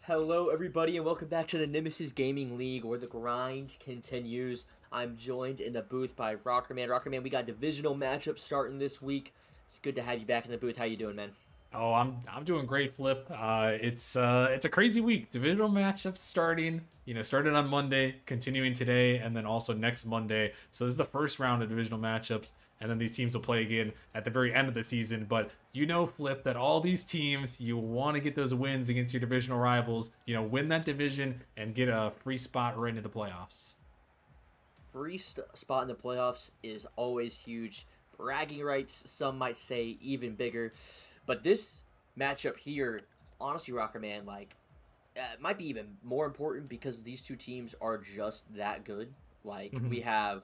Hello, everybody, and welcome back to the Nemesis Gaming League, where the grind continues. I'm joined in the booth by Rockerman. Rockerman, we got divisional matchups starting this week. It's good to have you back in the booth. How you doing, man? Oh, I'm doing great, Flip. It's a crazy week. Divisional matchups starting. Started on Monday, continuing today, and then also next Monday. So this is the first round of divisional matchups, and then these teams will play again at the very end of the season. But Flip, that all these teams, you want to get those wins against your divisional rivals. Win that division and get a free spot right into the playoffs. Spot in the playoffs is always huge. Bragging rights, some might say even bigger. But this matchup here, honestly, Rockerman, might be even more important because these two teams are just that good. Like we have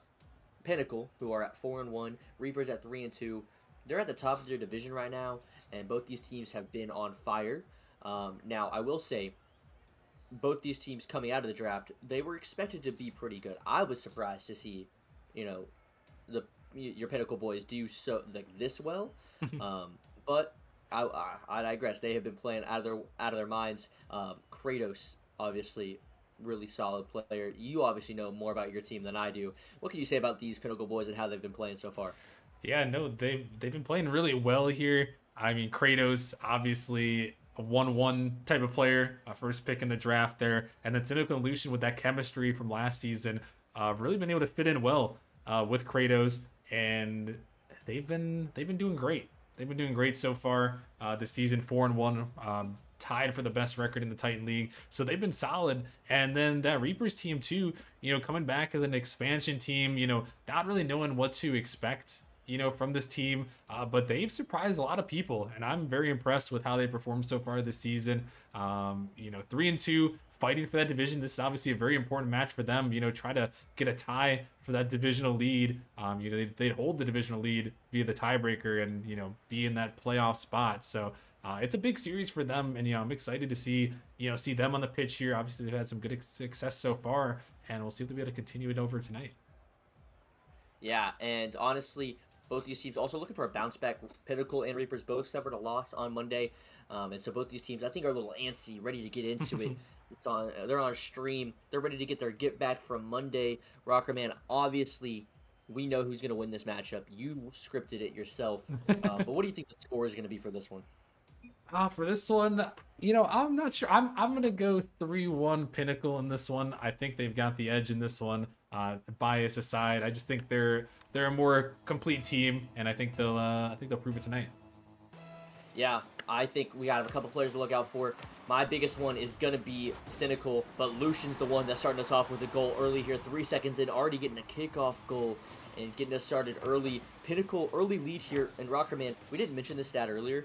Pinnacle, who are at 4-1, Reapers at 3-2. They're at the top of their division right now, and both these teams have been on fire. Now, I will say, both these teams coming out of the draft, they were expected to be pretty good. I was surprised to see, you know, the your Pinnacle boys do so like this well, but I digress. They have been playing out of their minds. Kratozz, obviously, really solid player. You obviously know more about your team than I do. What can you say about these Pinnacle boys and how they've been playing so far? Yeah, no, they've been playing really well here. I mean, Kratos obviously a 1-1 type of player, first pick in the draft there, and then Cynical and Lucian with that chemistry from last season, really been able to fit in well with Kratos, and they've been doing great. They've been doing great so far this season, 4-1. Tied for the best record in the Titan League. So they've been solid. And then that Reapers team too, coming back as an expansion team, not really knowing what to expect, from this team. But they've surprised a lot of people. And I'm very impressed with how they performed so far this season. 3-2, fighting for that division. This is obviously a very important match for them. Try to get a tie for that divisional lead. They'd hold the divisional lead via the tiebreaker and, be in that playoff spot. So it's a big series for them, and I'm excited to see them on the pitch here. Obviously, they've had some good success so far, and we'll see if they'll be able to continue it over tonight. Yeah, and honestly, both these teams also looking for a bounce back. Pinnacle and Reapers both suffered a loss on Monday, and so both these teams I think are a little antsy, ready to get into it. They're on stream. They're ready to get their get back from Monday. Rockerman, obviously, we know who's going to win this matchup. You scripted it yourself, but what do you think the score is going to be for this one? For this one, I'm not sure. I'm gonna go 3-1 Pinnacle in this one. I think they've got the edge in this one. Bias aside, I just think they're a more complete team, and I think they'll prove it tonight. Yeah, I think we got a couple players to look out for. My biggest one is going to be Cynical, but Lucian's the one that's starting us off with a goal early here. 3 seconds in, already getting a kickoff goal and getting us started early. Pinnacle, early lead here. And Rockerman, we didn't mention this stat earlier.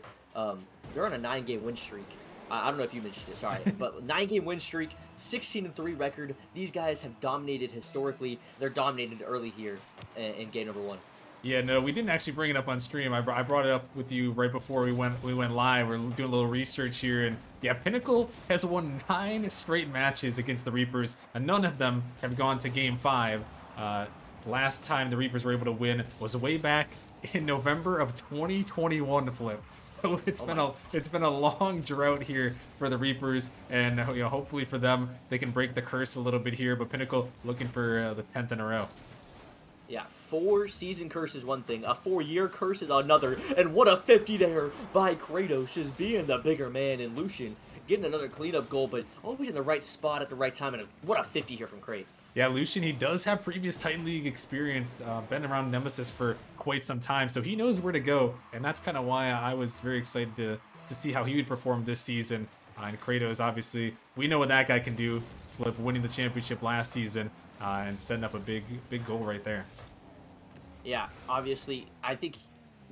They're on a 9-game win streak. I don't know if you mentioned it, sorry. But 9-game win streak, 16-3 record. These guys have dominated historically. They're dominated early here in game number one. Yeah, no, we didn't actually bring it up on stream. I brought it up with you right before we went live. We're doing a little research here, and yeah, Pinnacle has won 9 straight matches against the Reapers, and none of them have gone to Game 5. Last time the Reapers were able to win was way back in November of 2021, Flip. So it's been a long drought here for the Reapers, and hopefully for them they can break the curse a little bit here. But Pinnacle looking for the 10th in a row. Yeah, 4-season curse is one thing, a 4-year curse is another, and what a 50 there by Kratozz, just being the bigger man, and Lucian getting another cleanup goal, but always in the right spot at the right time, and what a 50 here from Krat. Yeah, Lucian, he does have previous Titan League experience, been around Nemesis for quite some time, so he knows where to go, and that's kind of why I was very excited to see how he would perform this season. And Kratozz, obviously, we know what that guy can do, Flip, winning the championship last season, and setting up a big goal right there. Yeah, obviously, I think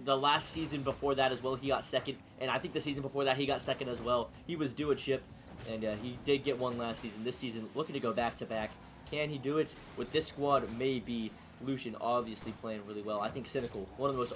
the last season before that as well, he got second, and I think the season before that, he got second as well. He was due a chip, and he did get one last season. This season, looking to go back-to-back. Can he do it? With this squad, maybe. Lucian obviously playing really well. I think Cynical, one of the most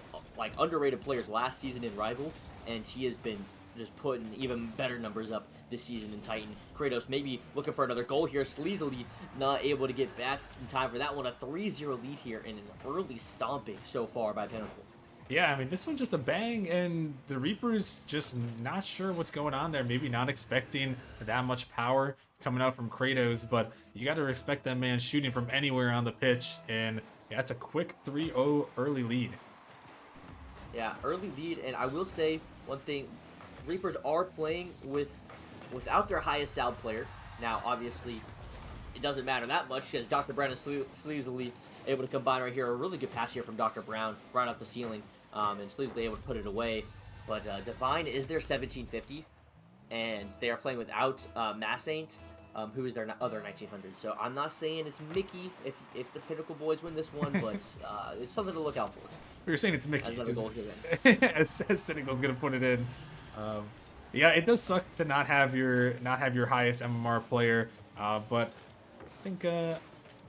underrated players last season in Rival, and he has been just putting even better numbers up this season in Titan. Kratozz maybe looking for another goal here. Sleezily not able to get back in time for that one. A 3-0 lead here and an early stomping so far by Pinnacle. Yeah, I mean, this one's just a bang, and the Reaper's just not sure what's going on there. Maybe not expecting that much power coming out from Kratozz, but you got to respect that man shooting from anywhere on the pitch, and yeah, it's a quick 3-0 early lead. Yeah, early lead, and I will say one thing: Reapers are playing without their highest sound player. Now, obviously, it doesn't matter that much because Dr. Brown and Sleezily able to combine right here. A really good pass here from Dr. Brown, right off the ceiling, and Sleezily able to put it away. But Divine is their 1750, and they are playing without Mass Saint, who is their other 1900. So I'm not saying it's Mickey if the Pinnacle boys win this one, but it's something to look out for. We were saying it's Mickey. Another goal given. as Cynical's gonna put it in. Um, yeah, it does suck to not have your highest MMR player, but I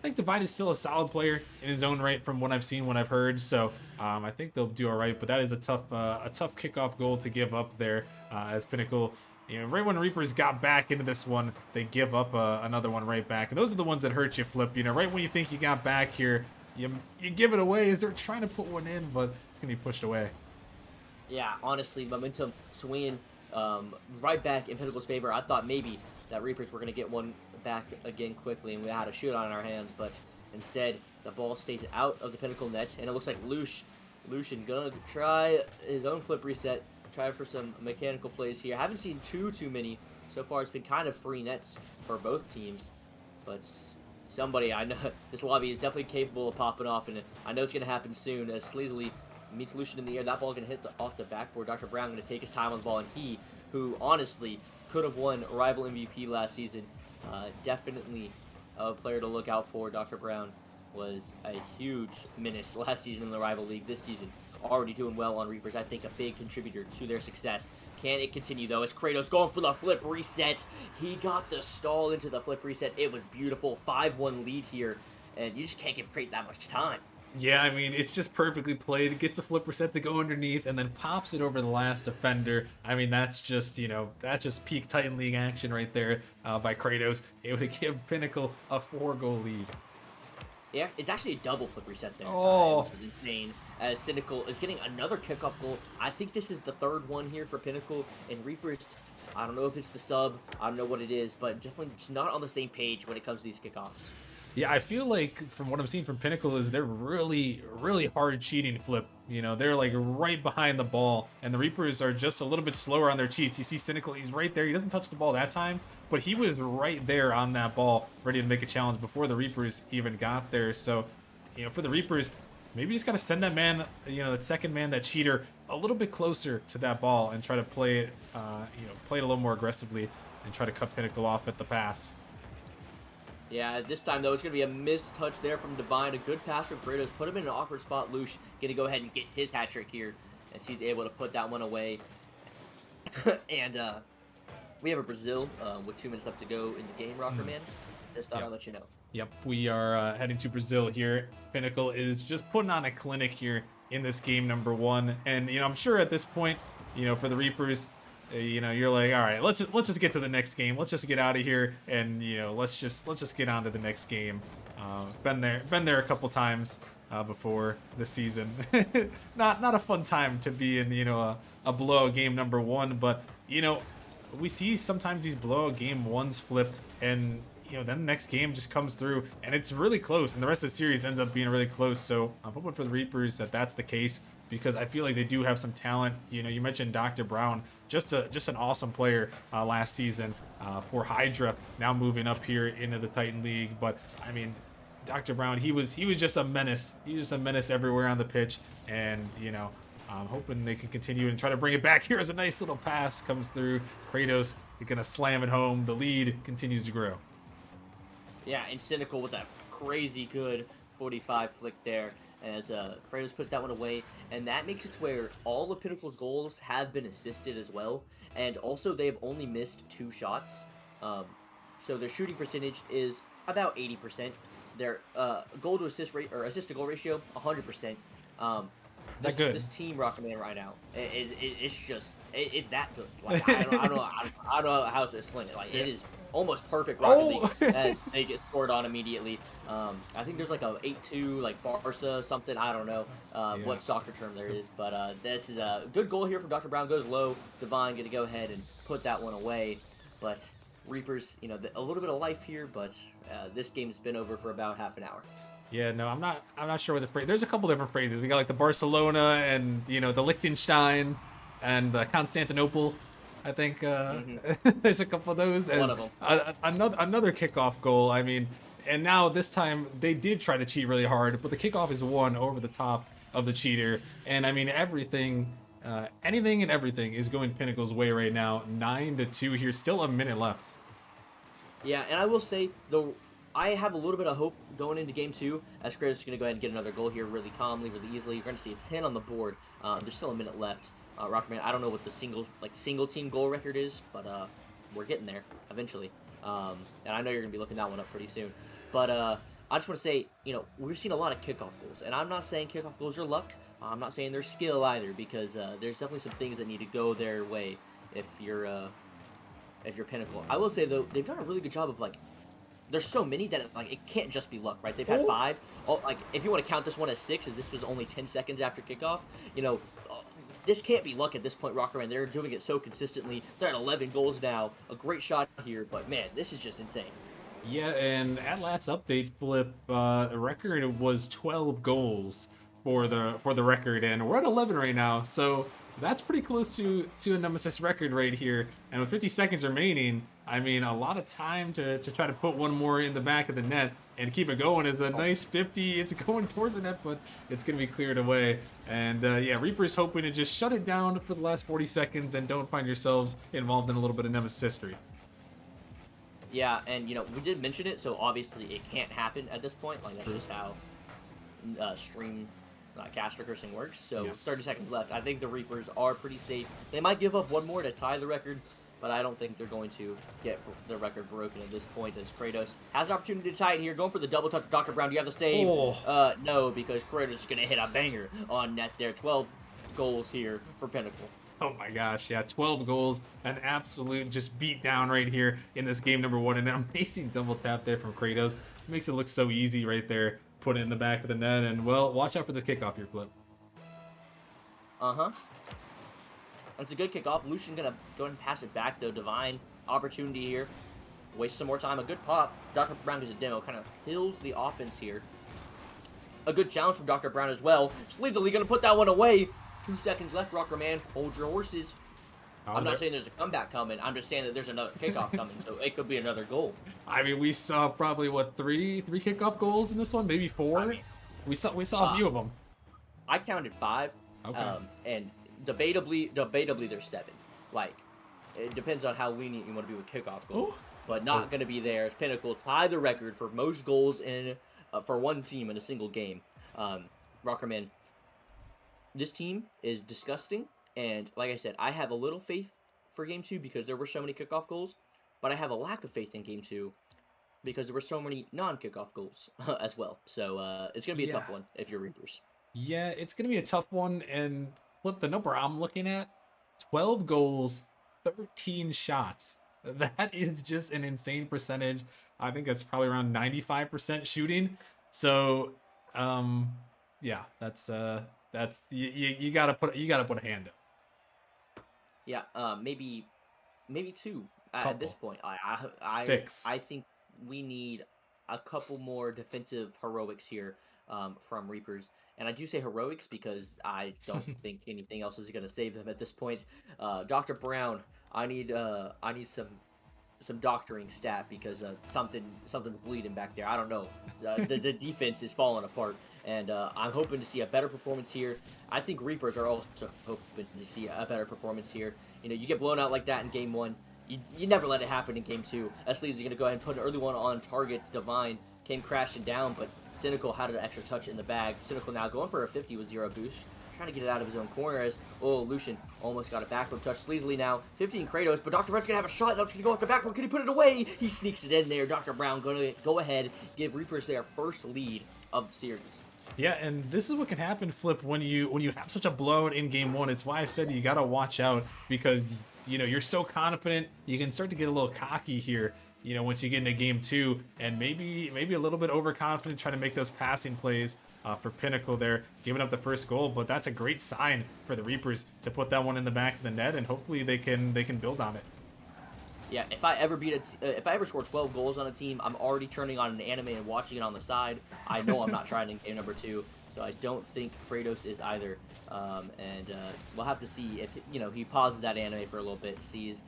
think Divine is still a solid player in his own right from what I've seen, what I've heard. So I think they'll do all right. But that is a tough kickoff goal to give up there as Pinnacle. Right when Reapers got back into this one, they give up another one right back. And those are the ones that hurt you, Flip. Right when you think you got back here, you give it away as they're trying to put one in, but it's going to be pushed away. Yeah, honestly, momentum swinging right back in Pinnacle's favor. I thought maybe that Reapers were going to get one back again quickly, and we had a shoot on our hands, but instead the ball stays out of the Pinnacle net, and it looks like Lucian gonna try his own flip reset, try for some mechanical plays here. Haven't seen too many so far. It's been kind of free nets for both teams, but somebody, I know this lobby is definitely capable of popping off, and I know it's gonna happen soon as Sleezily meets Lucian in the air. That ball gonna hit off the backboard. Dr. Brown gonna take his time on the ball, and he, who honestly could have won rival MVP last season, definitely a player to look out for. Dr. Brown was a huge menace last season in the rival league. This season, already doing well on Reapers. I think a big contributor to their success. Can it continue, though, as Kratozz going for the flip reset? He got the stall into the flip reset. It was beautiful. 5-1 lead here, and you just can't give Krat that much time. Yeah, I mean, it's just perfectly played. It gets the flipper set to go underneath and then pops it over the last defender. I mean, that's just peak Titan League action right there by Kratozz. It would give Pinnacle a 4-goal lead. Yeah, it's actually a double flip reset there, Oh. which is insane. As Cynical is getting another kickoff goal. I think this is the third one here for Pinnacle, and Reapers, I don't know if it's the sub, I don't know what it is, but definitely just not on the same page when it comes to these kickoffs. Yeah, I feel like from what I'm seeing from Pinnacle is they're really, really hard cheating flip. They're like right behind the ball, and the Reapers are just a little bit slower on their cheats. You see Cynical, he's right there. He doesn't touch the ball that time, but he was right there on that ball, ready to make a challenge before the Reapers even got there. So, for the Reapers, maybe just got to send that man, that second man, that cheater, a little bit closer to that ball and try to play it, play it a little more aggressively and try to cut Pinnacle off at the pass. Yeah, this time, though, it's going to be a missed touch there from Divine. A good pass from Kratozz. Put him in an awkward spot. Lush going to go ahead and get his hat trick here as he's able to put that one away. And we have a Brazil with 2 minutes left to go in the game, Rocker Man. Just thought I'd let you know. Yep, we are heading to Brazil here. Pinnacle is just putting on a clinic here in this game number 1. And, I'm sure at this point, for the Reapers, you're like, all right, let's just get to the next game. Let's just get out of here, and let's just get on to the next game. Been there a couple times before this season. not a fun time to be in a blowout game number 1, but we see sometimes these blowout game 1s flip, and then the next game just comes through and it's really close, and the rest of the series ends up being really close. So I'm hoping for the Reapers that that's the case, because I feel like they do have some talent. You mentioned Dr. Brown, just an awesome player last season for Hydra, now moving up here into the Titan League. But I mean, Dr. Brown, he was just a menace. He was just a menace everywhere on the pitch, and I'm hoping they can continue and try to bring it back. Here as a nice little pass comes through. Kratozz is gonna slam it home. The lead continues to grow. Yeah, and Cynical with that crazy good 45 flick there as Kratozz puts that one away, and that makes it to where all of Pinnacle's goals have been assisted as well, and also they have only missed 2 shots, so their shooting percentage is about 80%. Their goal to assist rate, or assist to goal ratio, 100%. Is that good? This team Rocket Man right now, it's that good. Like I don't know how to explain it. Like Yeah. it is almost perfect Rocket League Oh. as they get scored on immediately. I think there's like a 8-2 like Barca something. I don't know Yeah. what soccer term there is, but this is a good goal here from Dr. Brown. Goes low. Divine going to go ahead and put that one away, but Reapers, a little bit of life here, but this game's been over for about half an hour. Yeah, no, I'm not sure what the phrase. There's a couple different phrases. We got like the Barcelona and the Liechtenstein and the Constantinople. I think Hmm. there's a couple of those, One and of them. another kickoff goal. I mean, and now this time they did try to cheat really hard, but the kickoff is one over the top of the cheater, and I mean everything, anything and everything is going Pinnacle's way right now. 9-2 here, still a minute left. Yeah, and I will say, though, I have a little bit of hope going into game two, as Kratozz is going to go ahead and get another goal here really calmly, really easily. You're going to see a 10 on the board. There's still a minute left. Rockman, I don't know what the single team goal record is, but we're getting there eventually. And I know you're going to be looking that one up pretty soon. But I just want to say, we've seen a lot of kickoff goals, and I'm not saying kickoff goals are luck. I'm not saying they're skill either, because there's definitely some things that need to go their way if you're Pinnacle. I will say though, they've done a really good job of there's so many that it can't just be luck, right? They've had Oh. 5. Oh, if you want to count this one as 6, as this was only 10 seconds after kickoff, this can't be luck at this point, Rockerman. They're doing it so consistently. They're at 11 goals now. A great shot here, but man, this is just insane. Yeah, and at last update, Flip, the record was 12 goals for the record, and we're at 11 right now. So that's pretty close to a Nemesis record right here. And with 50 seconds remaining, I mean, a lot of time to try to put one more in the back of the net and keep it going is a nice 50. It's going towards the net, but it's going to be cleared away. And yeah, Reaper's hoping to just shut it down for the last 40 seconds and don't find yourselves involved in a little bit of Nemesis history. Yeah, and we did mention it, so obviously it can't happen at this point. That's True. just how stream caster cursing works. So Yes. 30 seconds left. I think the Reapers are pretty safe. They might give up one more to tie the record, but I don't think they're going to get the record broken at this point, as Kratozz has an opportunity to tie it here. Going for the double touch. Dr. Brown, do you have the save? Oh. No, because Kratozz is going to hit a banger on net there. 12 goals here for Pinnacle. Oh my gosh, yeah, 12 goals, an absolute just beat down right here in this game number 1, and an amazing double tap there from Kratozz. Makes it look so easy right there. Put it in the back of the net, and well, watch out for this kickoff here, Flip. Uh-huh. It's a good kickoff. Lucian gonna go ahead and pass it back, though. Divine opportunity here. Waste some more time. A good pop. Dr. Brown gives a demo. Kind of kills the offense here. A good challenge from Dr. Brown as well. Sleezily gonna put that one away. 2 seconds left, Rocker Man. Hold your horses. I'm not saying there's a comeback coming. I'm just saying that there's another kickoff coming, so it could be another goal. I mean, we saw probably what three kickoff goals in this one, maybe 4. I mean, we saw a few of them. I counted 5. Okay. And debatably there's 7. It depends on how lenient you want to be with kickoff goals. Ooh. But not going to be there. As Pinnacle tie the record for most goals in for one team in a single game. Rockerman, this team is disgusting. And like I said, I have a little faith for Game 2 because there were so many kickoff goals. But I have a lack of faith in Game 2 because there were so many non-kickoff goals as well. So it's going to be a tough one if you're Reapers. Yeah, it's going to be a tough one. And Flip, the number I'm looking at, 12 goals, 13 shots. That is just an insane percentage. I think that's probably around 95% shooting. So, yeah, that's you gotta put a hand up. Yeah, maybe 2 Couple. at this point. 6. I think we need a couple more defensive heroics here from Reapers, and I do say heroics because I don't think anything else is going to save them at this point. Dr. Brown, I need some doctoring stat because something's bleeding back there. I don't know. The defense is falling apart. And I'm hoping to see a better performance here. I think Reapers are also hoping to see a better performance here. You get blown out like that in Game 1. You never let it happen in Game 2. Sleazy's going to go ahead and put an early one on target. Divine came crashing down, but Cynical had an extra touch in the bag. Cynical now going for a 50 with 0 boost. Trying to get it out of his own corner as, Lucian almost got a backflip touch. Sleezily now, 15 Kratozz, but Dr. Brown's going to have a shot. That's going to go off the backboard. Can he put it away? He sneaks it in there. Dr. Brown going to go ahead, give Reapers their first lead of the series. Yeah, and this is what can happen, Flip, when you have such a blowout in game one. It's why I said you gotta watch out because you're so confident you can start to get a little cocky here. Once you get into game two, and maybe a little bit overconfident trying to make those passing plays for Pinnacle there, giving up the first goal. But that's a great sign for the Reapers to put that one in the back of the net, and hopefully they can build on it. Yeah, if I ever if I ever score 12 goals on a team, I'm already turning on an anime and watching it on the side. I know I'm not trying in game number 2, so I don't think Kratozz is either. We'll have to see if he pauses that anime for a little bit, sees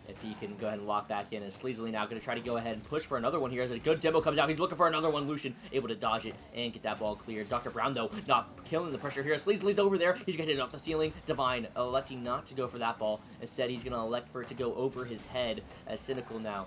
if he can go ahead and lock back in. And Sleezily now going to try to go ahead and push for another one here as a good demo comes out. He's looking for another one. Lucian able to dodge it and get that ball cleared. Dr. Brown, though, not killing the pressure here. Sleezily's over there. He's going to hit it off the ceiling. Divine electing not to go for that ball. Instead, he's going to elect for it to go over his head as Cynical now.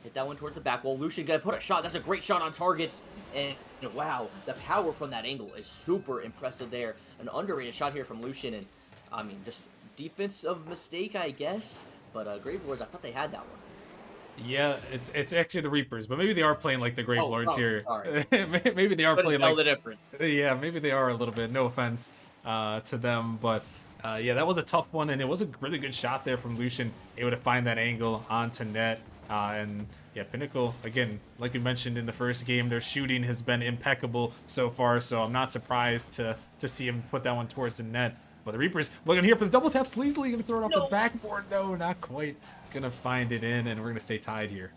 Hit that one towards the back wall. Lucian going to put a shot. That's a great shot on target. And wow, the power from that angle is super impressive there. An underrated shot here from Lucian. And I mean, just defensive mistake, I guess. But Grave Lords, I thought they had that one. Yeah, it's actually the Reapers, but maybe they are playing like the Grave Lords here. Sorry. Maybe they are playing like the difference. Yeah, maybe they are a little bit. No offense to them, but yeah, that was a tough one, and it was a really good shot there from Lucian, able to find that angle onto net. And yeah, Pinnacle, again, like we mentioned in the first game, their shooting has been impeccable so far, so I'm not surprised to see him put that one towards the net. But the Reapers looking here for the double tap. Sleezily going to throw it off the backboard. No, not quite. Going to find it in, and we're going to stay tied here.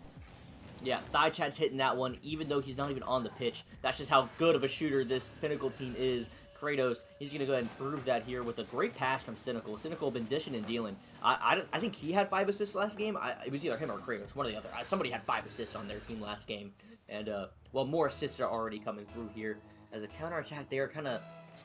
Yeah, Thigh Chat's hitting that one, even though he's not even on the pitch. That's just how good of a shooter this Pinnacle team is. Kratozz, he's going to go ahead and prove that here with a great pass from Cynical. Cynical been dishing and dealing. I think he had 5 assists last game. It was either him or Kratozz, one or the other. Somebody had 5 assists on their team last game. And, well, more assists are already coming through here. As a counterattack there, kind of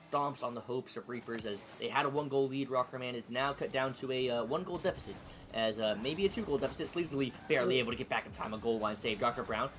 stomps on the hopes of Reapers as they had a 1-goal lead. Rockerman, it's now cut down to a 1-goal deficit, as maybe a 2-goal deficit. Sleezily barely able to get back in time. A goal line save. Dr. Brown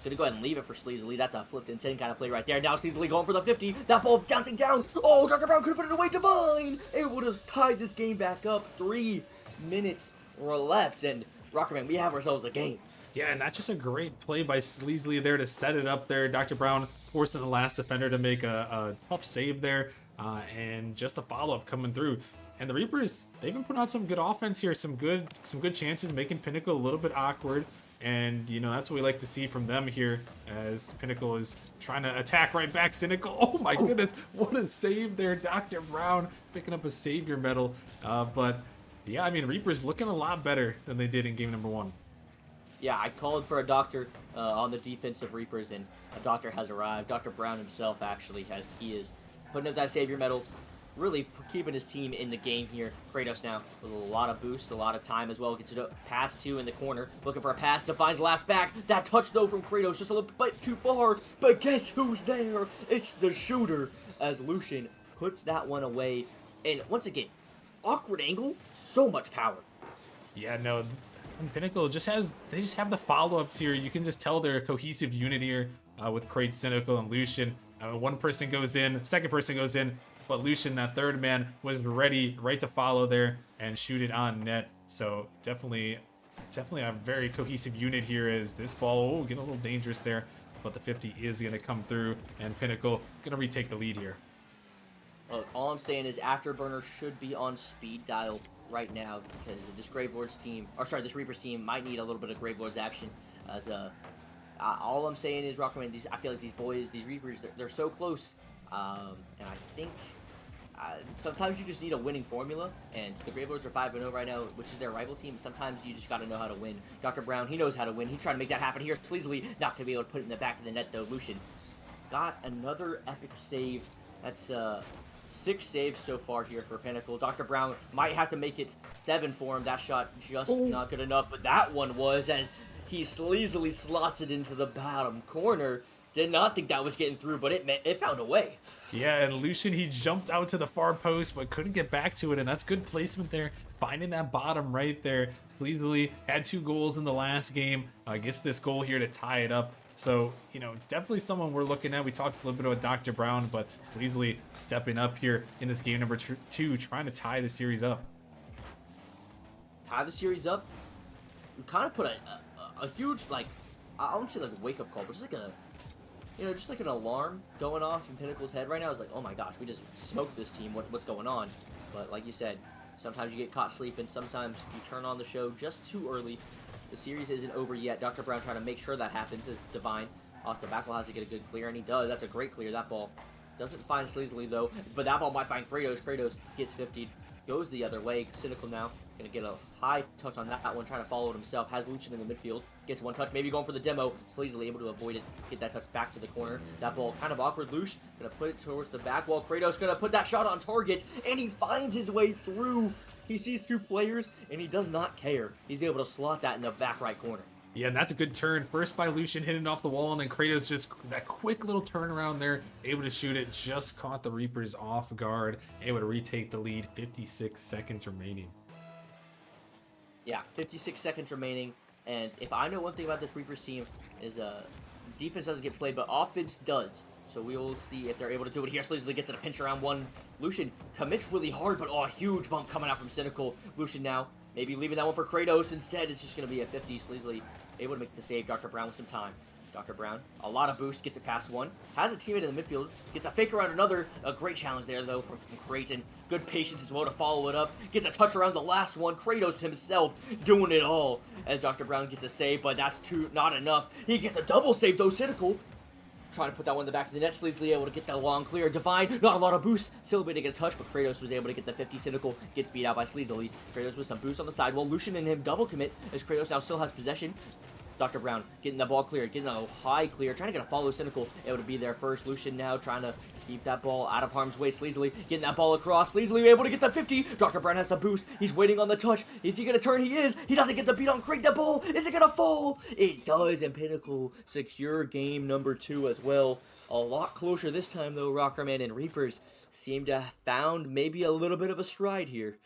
gonna go ahead and leave it for Sleezily. That's a flipped and 10 kind of play right there. Now Sleezily going for the 50. That ball bouncing down. Oh, Dr. Brown could have put it away. Divine able to tie this game back up. 3 minutes were left, and Rockerman, we have ourselves a game. Yeah, and that's just a great play by Sleezily there to set it up there. Dr. Brown forcing the last defender to make a tough save there, and just a follow-up coming through. And the Reapers, they've been putting out some good offense here, some good chances, making Pinnacle a little bit awkward. And, that's what we like to see from them here, as Pinnacle is trying to attack right back. Cynical, oh my goodness, what a save there. Dr. Brown picking up a savior medal. But, yeah, I mean, Reapers looking a lot better than they did in game number 1. Yeah, I called for a doctor on the defensive Reapers, and a doctor has arrived. Dr. Brown himself, actually, he is putting up that savior medal, really keeping his team in the game here. Kratozz now with a lot of boost, a lot of time as well. Gets it up, pass 2 in the corner, looking for a pass, defines last back. That touch, though, from Kratozz, just a little bit too far, but guess who's there? It's the shooter, as Lucian puts that one away. And once again, awkward angle, so much power. Yeah, no, and Pinnacle just have the follow-ups here. You can just tell they're a cohesive unit here with Kratozz, Cynical, and Lucian. One person goes in, second person goes in, but Lucian, that third man, was ready right to follow there and shoot it on net. So definitely a very cohesive unit here. As this ball, getting a little dangerous there, but the 50 is going to come through, and Pinnacle going to retake the lead here. Look, all I'm saying is Afterburner should be on speed dial right now, because this Gravelords team, this Reapers team might need a little bit of Gravelords action. As all I'm saying is, Rockerman, I feel like these Reapers, they're so close, and I think sometimes you just need a winning formula, and the Gravelords are 5-0 right now, which is their rival team. Sometimes you just got to know how to win. Dr. Brown, he knows how to win. He's trying to make that happen here. Sleezily not going to be able to put it in the back of the net, though. Lucian got another epic save. That's 6 saves so far here for Pinnacle. Dr. Brown might have to make it 7 for him. That shot just not good enough, but that one was, as he sleazily slots it into the bottom corner. Did not think that was getting through, but it found a way. Yeah, and Lucian, he jumped out to the far post, but couldn't get back to it, and that's good placement there. Finding that bottom right there. Sleezily had 2 goals in the last game. Gets this goal here to tie it up. So, definitely someone we're looking at. We talked a little bit about Dr. Brown, but Sleezily stepping up here in this game number 2, trying to tie the series up. Tie the series up? We kind of put a huge, I won't say like a wake-up call, but just like just like an alarm going off in Pinnacle's head right now. It's like, oh my gosh, we just smoked this team. What's going on? But like you said, sometimes you get caught sleeping. Sometimes you turn on the show just too early. The series isn't over yet. Dr. Brown trying to make sure that happens as Divine off the back wall has to get a good clear, and he does. That's a great clear. That ball doesn't find Sleezily, though, but that ball might find Kratozz. Kratozz gets 50'd, goes the other way. Cynical now going to get a high touch on that one, trying to follow it himself. Has Lucian in the midfield. Gets one touch, maybe going for the demo. Sleezily able to avoid it, get that touch back to the corner. That ball kind of awkward. Lucian going to put it towards the back wall. Kratozz going to put that shot on target, and he finds his way through. He sees two players, and he does not care. He's able to slot that in the back right corner. Yeah, and that's a good turn. First by Lucian, hitting off the wall, and then Kratozz just that quick little turnaround there, able to shoot it, just caught the Reapers off guard, able to retake the lead, 56 seconds remaining. Yeah, 56 seconds remaining, and if I know one thing about this Reapers team is defense doesn't get played, but offense does. So we will see if they're able to do it here. Sleezily gets it a pinch around one. Lucian commits really hard, but a huge bump coming out from Cynical. Lucian now maybe leaving that one for Kratozz. Instead, it's just going to be a 50. Sleezily able to make the save. Dr. Brown with some time. Dr. Brown, a lot of boost, gets it past one. Has a teammate in the midfield. Gets a fake around another. A great challenge there, though, from Creighton. Good patience as well to follow it up. Gets a touch around the last one. Kratozz himself doing it all as Dr. Brown gets a save, but that's not enough. He gets a double save, though. Cynical trying to put that one in the back of the net. Sleezily able to get that long clear. Divine, not a lot of boost. Still able to get a touch, but Kratozz was able to get the 50. Cynical gets beat out by Sleezily. Kratozz with some boost on the side. Well, Lucian and him double commit as Kratozz now still has possession. Dr. Brown getting the ball cleared, getting a high clear, trying to get a follow. Cynical able to be there first. Lucian now trying to keep that ball out of harm's way. Sleezily getting that ball across. Sleezily able to get the 50. Dr. Brown has a boost. He's waiting on the touch. Is he going to turn? He is. He doesn't get the beat on Craig. That ball, is it going to fall? It does, and Pinnacle secure game number 2 as well. A lot closer this time, though. Rockerman and Reapers seem to have found maybe a little bit of a stride here.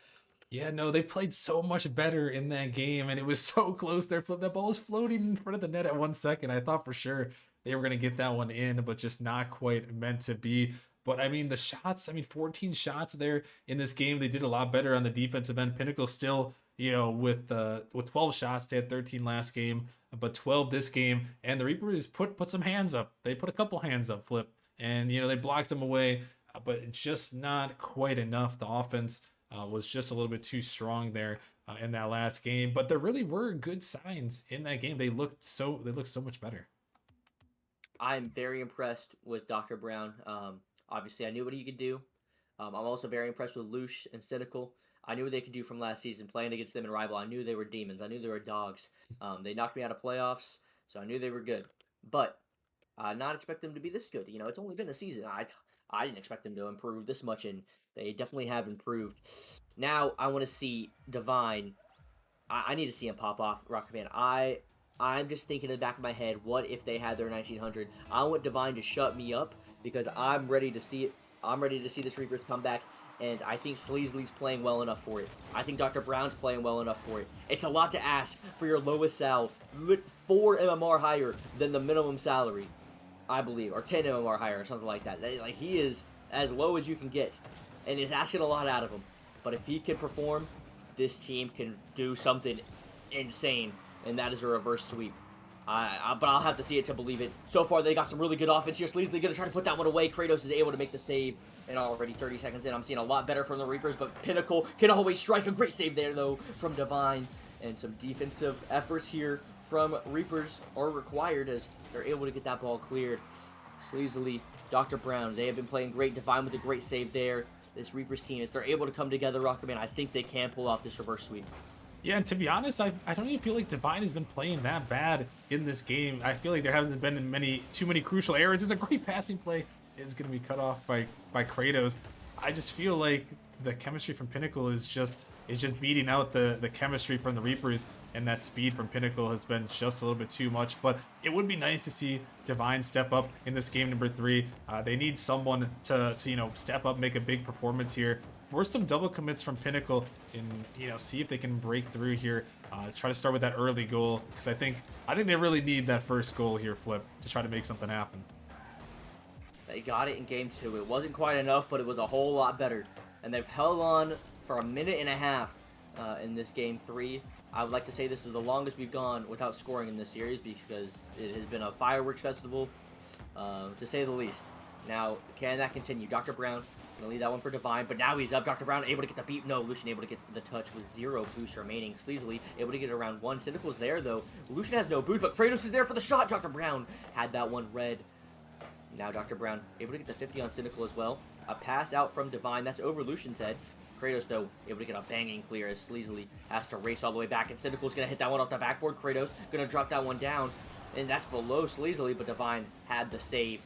Yeah, no, they played so much better in that game, and it was so close there. The ball was floating in front of the net at 1 second. I thought for sure they were going to get that one in, but just not quite meant to be. But I mean, the shots, 14 shots there in this game. They did a lot better on the defensive end. Pinnacle still, with 12 shots. They had 13 last game, but 12 this game. And the Reapers put some hands up. They put a couple hands up, Flip. And, they blocked them away, but just not quite enough. The offense was just a little bit too strong there in that last game, but there really were good signs in that game. They looked so much better. I'm very impressed with Dr. Brown. Obviously, I knew what he could do. I'm also very impressed with Lush and Cynical. I knew what they could do from last season, playing against them in Rival. I knew they were demons. I knew they were dogs. They knocked me out of playoffs, so I knew they were good. But I did not expect them to be this good. It's only been a season. I didn't expect them to improve this much, and they definitely have improved. Now, I want to see Divine. I need to see him pop off, Rocketman. I'm just thinking in the back of my head, what if they had their 1900? I want Divine to shut me up, because I'm ready to see it. I'm ready to see this Reapers come back, and I think Sleezily's playing well enough for it. I think Dr. Brown's playing well enough for it. It's a lot to ask for your lowest sal, 4 MMR higher than the minimum salary, I believe, or 10 MMR higher, or something like that. Like, he is as low as you can get, and it's asking a lot out of him. But if he can perform, this team can do something insane, and that is a reverse sweep. But I'll have to see it to believe it. So far, they got some really good offense here. Sleezily going to try to put that one away. Kratozz is able to make the save, and already 30 seconds in, I'm seeing a lot better from the Reapers, but Pinnacle can always strike. A great save there, though, from Divine, and some defensive efforts here from Reapers are required as they're able to get that ball cleared. Sleezily, Dr. Brown, they have been playing great. Divine with a great save there. This Reapers team, if they're able to come together, Rocketman, I think they can pull off this reverse sweep. Yeah, and to be honest, I don't even feel like Divine has been playing that bad in this game. I feel like there haven't been too many crucial errors. It's a great passing play. It's going to be cut off by Kratozz. I just feel like the chemistry from Pinnacle is just beating out the chemistry from the Reapers, and that speed from Pinnacle has been just a little bit too much. But it would be nice to see Divine step up in this game number 3. They need someone to step up, make a big performance here. Force some double commits from Pinnacle and see if they can break through here. Try to start with that early goal, because I think they really need that first goal here, Flip, to try to make something happen. They got it in game 2. It wasn't quite enough, but it was a whole lot better. And they've held on for a minute and a half in this game 3. I would like to say this is the longest we've gone without scoring in this series, because it has been a fireworks festival to say the least. Now, can that continue? Dr. Brown gonna leave that one for Divine, but now he's up. Dr. Brown able to get the beat. No, Lucian able to get the touch with 0 boost remaining. Sleezily able to get around 1. Cynical's there, though. Lucian has no boost, but Kratozz is there for the shot. Dr. Brown had that one red. Now Dr. Brown able to get the 50 on Cynical as well. A pass out from Divine. That's over Lucian's head. Kratozz, though, able to get a banging clear as Sleezily has to race all the way back, and Cynical's going to hit that one off the backboard. Kratozz going to drop that one down, and that's below Sleezily, but Divine had the save.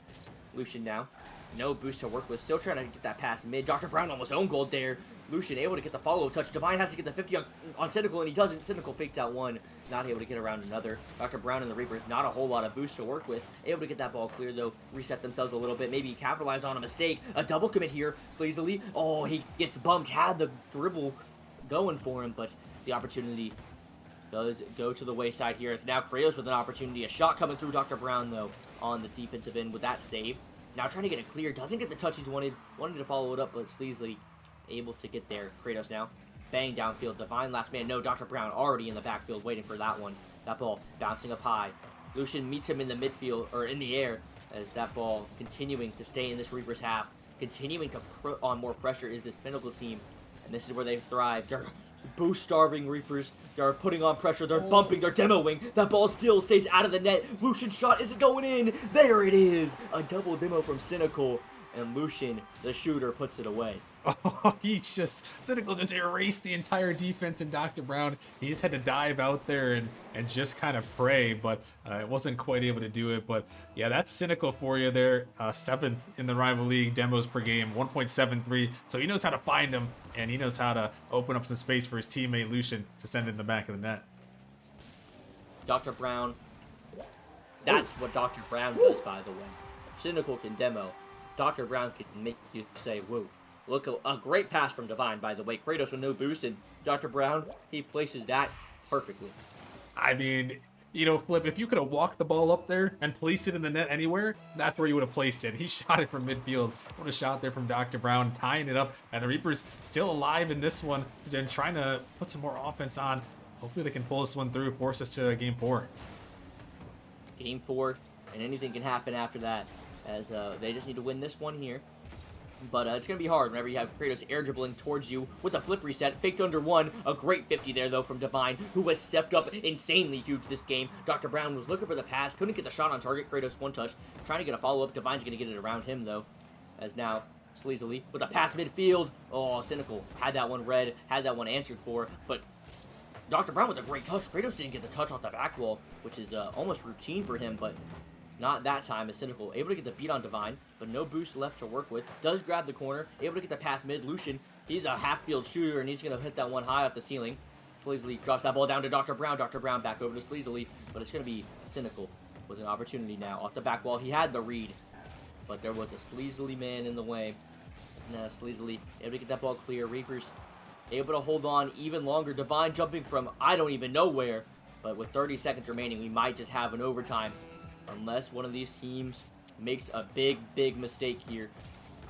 Lucian now. No boost to work with. Still trying to get that pass mid. Dr. Brown almost own goal there. Lucian able to get the follow touch. Divine has to get the 50 on Cynical, and he doesn't. Cynical faked out one. Not able to get around another. Dr. Brown and the Reapers, not a whole lot of boost to work with. Able to get that ball clear, though. Reset themselves a little bit. Maybe capitalize on a mistake. A double commit here. Sleezily. Oh, he gets bumped. Had the dribble going for him, but the opportunity does go to the wayside here. It's now Kratozz with an opportunity. A shot coming through Dr. Brown, though, on the defensive end with that save. Now trying to get it clear. Doesn't get the touch he's wanted. Wanted to follow it up, but Sleezily able to get there. Kratozz now. Bang downfield. Divine last man. No, Dr. Brown already in the backfield waiting for that one. That ball bouncing up high. Lucian meets him in the midfield, or in the air, as that ball continuing to stay in this Reapers half. Continuing to put on more pressure is this Pinnacle team. And this is where they thrive. They're boost-starving Reapers. They're putting on pressure. They're bumping. They're demoing. That ball still stays out of the net. Lucian's shot isn't going in. There it is. A double demo from Cynical. And Lucian, the shooter, puts it away. Oh, Cynical just erased the entire defense, and Dr. Brown, he just had to dive out there and just kind of pray, but wasn't quite able to do it. But yeah, that's Cynical for you there. 7th in the rival league demos per game, 1.73. So he knows how to find them, and he knows how to open up some space for his teammate Lucian to send in the back of the net. Dr. Brown, that's what Dr. Brown does, by the way. Cynical can demo. Dr. Brown can make you say, whoa. Look, a great pass from Divine, by the way. Kratozz with no boost, and Dr. Brown, he places that perfectly. I mean, you know, Flip, if you could have walked the ball up there and placed it in the net anywhere, that's where you would have placed it. He shot it from midfield. What a shot there from Dr. Brown, tying it up. And the Reapers still alive in this one, and trying to put some more offense on. Hopefully they can pull this one through, force us to game 4. Game 4, and anything can happen after that, as they just need to win this one here. But it's going to be hard whenever you have Kratozz air dribbling towards you with a flip reset. Faked under 1. A great 50 there, though, from Divine, who has stepped up insanely huge this game. Dr. Brown was looking for the pass. Couldn't get the shot on target. Kratozz one touch. Trying to get a follow-up. Divine's going to get it around him, though. As now, Sleezily with a pass midfield. Oh, Cynical. Had that one read. Had that one answered for. But Dr. Brown with a great touch. Kratozz didn't get the touch off the back wall, which is almost routine for him, but not that time as Cynical. Able to get the beat on Divine, but no boost left to work with. Does grab the corner. Able to get the pass mid. Lucian, he's a half-field shooter, and he's going to hit that one high off the ceiling. Sleezily drops that ball down to Dr. Brown. Dr. Brown back over to Sleezily, but it's going to be Cynical with an opportunity now. Off the back wall, he had the read, but there was a Sleezily man in the way. So now Sleezily able to get that ball clear. Reapers able to hold on even longer. Divine jumping from I don't even know where, but with 30 seconds remaining, we might just have an overtime. Unless one of these teams makes a big mistake here.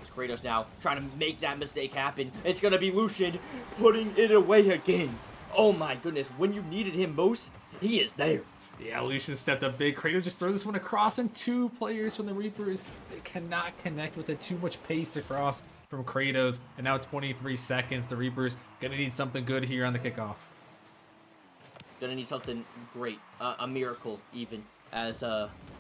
It's Kratozz now trying to make that mistake happen. It's going to be Lucian putting it away again. Oh my goodness, when you needed him most, he is there. Yeah, Lucian stepped up big. Kratozz just throws this one across, and 2 players from the Reapers, they cannot connect with it. Too much pace across from Kratozz. And now 23 seconds. The Reapers going to need something good here on the kickoff. Going to need something great. A miracle, even. As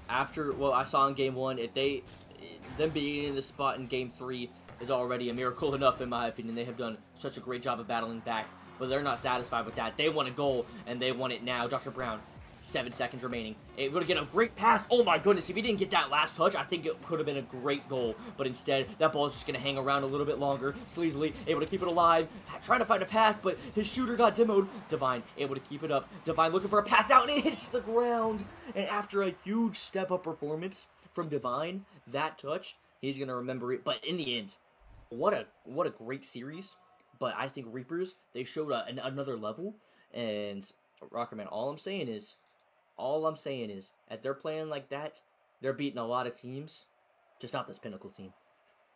after what I saw in game 1, if them being in the spot in game 3 is already a miracle enough, in my opinion. They have done such a great job of battling back, but they're not satisfied with that. They want a goal, and they want it now. Dr. Brown, 7 seconds remaining. Able to get a great pass. Oh my goodness, if he didn't get that last touch, I think it could have been a great goal. But instead, that ball is just going to hang around a little bit longer. Sleezily able to keep it alive. Trying to find a pass, but his shooter got demoed. Divine able to keep it up. Divine looking for a pass out, and it hits the ground. And after a huge step-up performance from Divine, that touch, he's going to remember it. But in the end, what a great series. But I think Reapers, they showed another level. And Rockerman, all I'm saying is, if they're playing like that, they're beating a lot of teams, just not this Pinnacle team.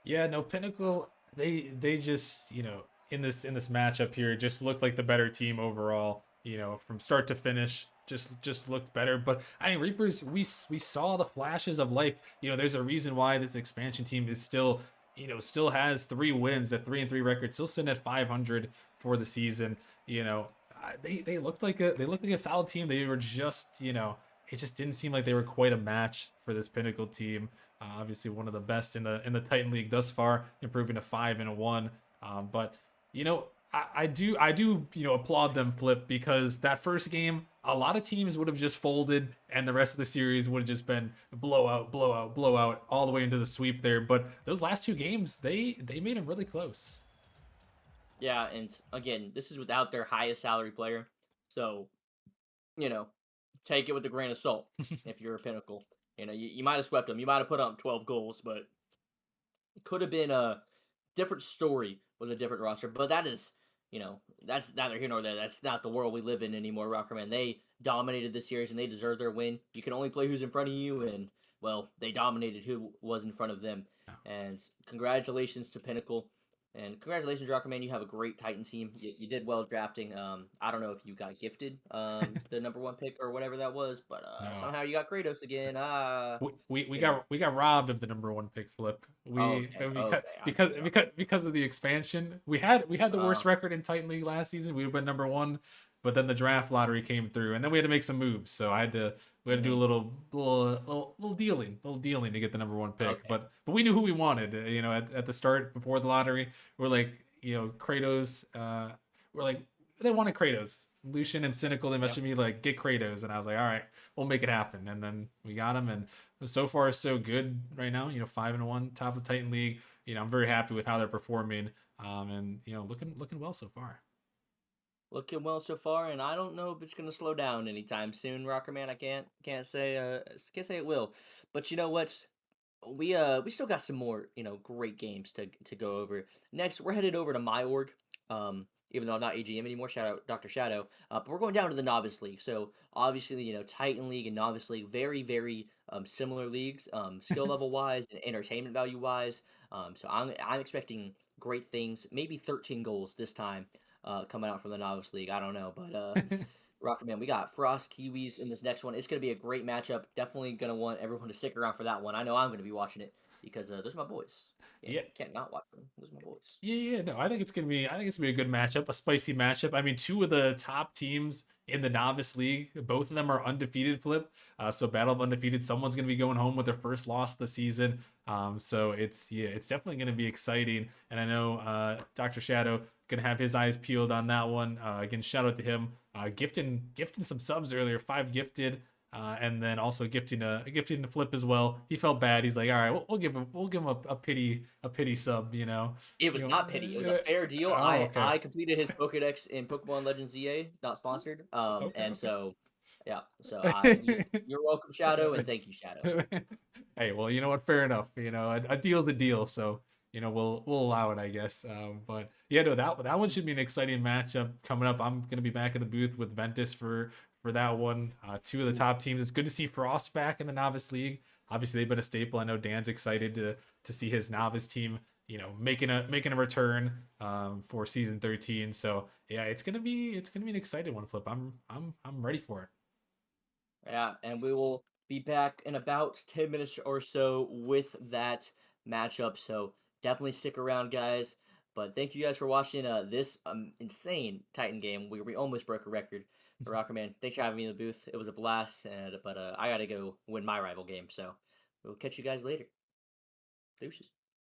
Yeah, no, Pinnacle, they just, you know, in this matchup here, just looked like the better team overall. from start to finish. Just looked better. But I mean, Reapers, we saw the flashes of life. There's a reason why this expansion team is still has 3 wins, that 3-3 record, still sitting at 500 for the season. They looked like a solid team. They were just it just didn't seem like they were quite a match for this Pinnacle team. Obviously, one of the best in the Titan League thus far, improving to 5-1. But I do applaud them, Flip, because that first game, a lot of teams would have just folded, and the rest of the series would have just been blowout, blowout, blowout, all the way into the sweep there. But those last 2 games, they made them really close. Yeah, and again, this is without their highest salary player. So, you know, take it with a grain of salt if you're a Pinnacle. You might have swept them. You might have put up 12 goals, but it could have been a different story with a different roster. But that's neither here nor there. That's not the world we live in anymore, Rockerman. They dominated this series and they deserve their win. You can only play who's in front of you, and, well, they dominated who was in front of them. And congratulations to Pinnacle. And congratulations, Rockerman. You have a great Titan team. You did well drafting. I don't know if you got gifted the number one pick or whatever that was, but No, somehow you got Kratos again. we You know. got robbed of the number 1 pick, Flip. We Okay, because okay. I'm so because sorry. because of the expansion, we had the Uh, worst record in Titan League last season. We would have been number 1, but then the draft lottery came through, and then we had to make some moves. So we had to do a mhm. little dealing to get the number 1 pick. Okay. But we knew who we wanted. At the start before the lottery, we're like, Kratos. We're like, they wanted Kratos. Lucian and Cynical, they Yeah. messaged me like, get Kratos, and I was like, all right, we'll make it happen. And then we got him, and so far so good right now. 5-1, top of the Titan League. I'm very happy with how they're performing, and looking well so far. Looking well so far, and I don't know if it's gonna slow down anytime soon, Rockerman. I can't say it will. But you know what? We still got some more great games to go over. Next, we're headed over to my org. Even though I'm not AGM anymore, shout out Dr. Shadow. But we're going down to the Novice League. So obviously, Titan League and Novice League, very very similar leagues, skill level wise and entertainment value wise. So I'm expecting great things. Maybe 13 goals this time, coming out from the Novice League. I don't know, but Rocketman, we got Frost Kiwis in this next one. It's going to be a great matchup. Definitely going to want everyone to stick around for that one. I know I'm going to be watching it because those are my boys. Yeah, Can't not watch them. Those are my boys. yeah. No, I think it's gonna be a good matchup, a spicy matchup. I mean, 2 of the top teams in the novice league, both of them are undefeated. Flip, so battle of undefeated. Someone's gonna be going home with their first loss of the season. So it's definitely gonna be exciting. And I know Dr. Shadow gonna have his eyes peeled on that one. Again, shout out to him. Gifting some subs earlier, 5 gifted. And then also gifting the Flip as well. He felt bad. He's like, all right, we'll give him a pity sub. It was not pity. It was a fair deal. Oh, okay. I completed his Pokedex in Pokemon Legends ZA, not sponsored. Okay, And okay. so yeah. So you're welcome, Shadow, and thank you, Shadow. Hey, well, you know what? Fair enough. A deal's a deal, so we'll allow it, I guess. But yeah, no, that one should be an exciting matchup coming up. I'm gonna be back in the booth with Ventus for that one. 2 of the top teams. It's good to see Frost back in the novice league. Obviously, they've been a staple. I know Dan's excited to see his novice team, making a return for season 13. So yeah, it's gonna be an exciting one, Flip. I'm ready for it. Yeah, and we will be back in about 10 minutes or so with that matchup. So definitely stick around, guys. But thank you guys for watching this insane Titan game. We almost broke a record. Rockerman, thanks for having me in the booth. It was a blast, but I got to go win my rival game. So we'll catch you guys later. Deuces.